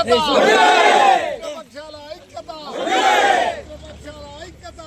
ఐక్యత పక్షాల ఐక్యత పక్షాల ఐక్యత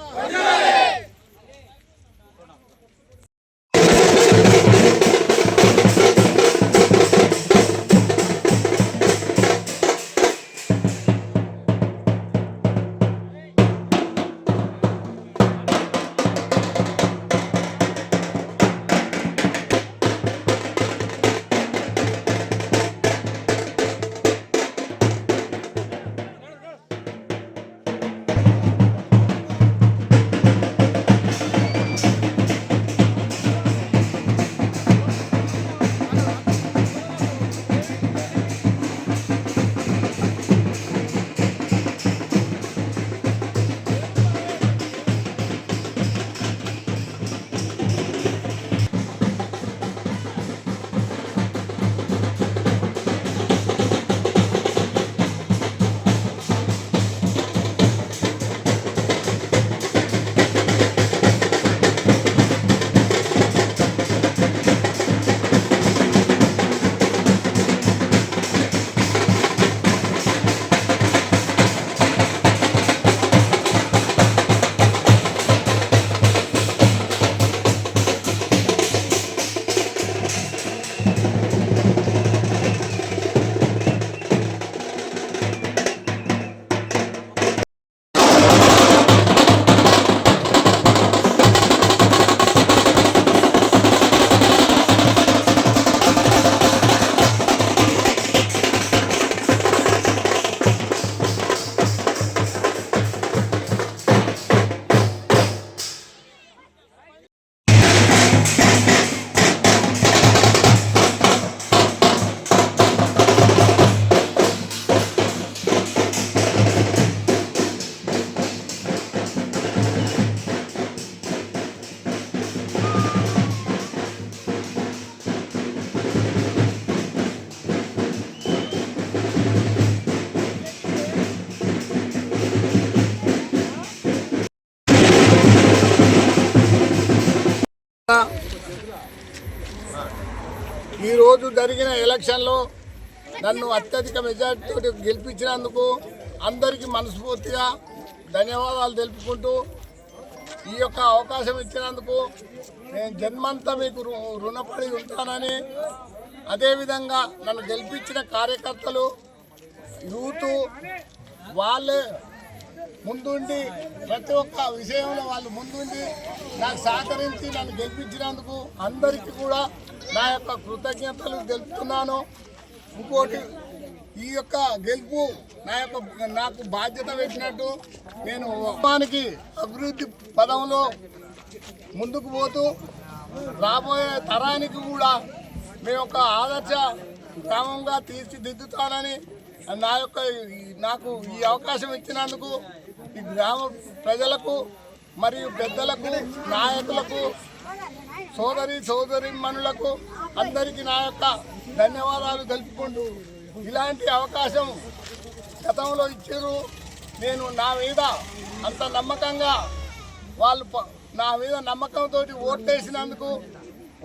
ఈరోజు జరిగిన ఎలక్షన్లో నన్ను అత్యధిక మెజార్టీతో గెలిపించినందుకు అందరికీ మనస్ఫూర్తిగా ధన్యవాదాలు తెలుపుకుంటూ ఈ యొక్క అవకాశం ఇచ్చినందుకు నేను జన్మంతా మీకు రుణపడి ఉంటానని, అదేవిధంగా నన్ను గెలిపించిన కార్యకర్తలు యూత్ వాళ్ళే ముందుండి ప్రతి ఒక్క విషయంలో వాళ్ళు ముందుండి నాకు సహకరించి నన్ను గెలిపించినందుకు అందరికీ కూడా నా యొక్క కృతజ్ఞతలు తెలుపుతున్నాను. ఇంకోటి, ఈ యొక్క గెలుపు నాకు బాధ్యత పెట్టినట్టు నేను గ్రామానికి అభివృద్ధి పదంలో ముందుకు పోతూ రాబోయే తరానికి కూడా మేము ఒక ఆదర్శ గ్రామంగా తీర్చిదిద్దుతానని నాకు ఈ అవకాశం ఇచ్చినందుకు ఈ గ్రామ ప్రజలకు మరియు పెద్దలకు నాయకులకు సోదరీమణులకు అందరికీ నా యొక్క ధన్యవాదాలు తెలుపుకుంటూ ఇలాంటి అవకాశం గతంలో ఇచ్చారు. నేను నా మీద అంత నమ్మకంగా వాళ్ళు నా మీద నమ్మకంతో ఓటేసినందుకు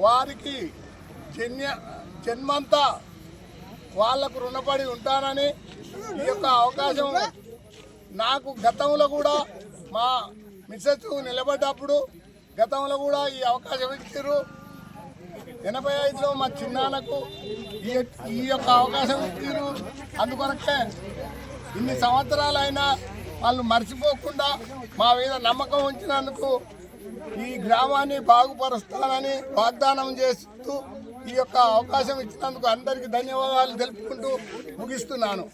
వారికి జన్మంతా వాళ్లకు రుణపడి ఉంటానని, ఈ యొక్క అవకాశం నాకు గతంలో కూడా మా మిస్సెస్ నిలబడ్డప్పుడు గతంలో కూడా ఈ అవకాశం ఇచ్చారు. 85లో మా చిన్నాన్నకు ఈ యొక్క అవకాశం ఇచ్చారు. అందుకొరకే ఇన్ని సంవత్సరాలైనా వాళ్ళు మర్చిపోకుండా మా మీద నమ్మకం ఉంచినందుకు ఈ గ్రామాన్ని బాగుపరుస్తానని వాగ్దానం చేస్తూ ఈ యొక్క అవకాశం ఇచ్చినందుకు అందరికీ ధన్యవాదాలు తెలుపుకుంటూ ముగిస్తున్నాను.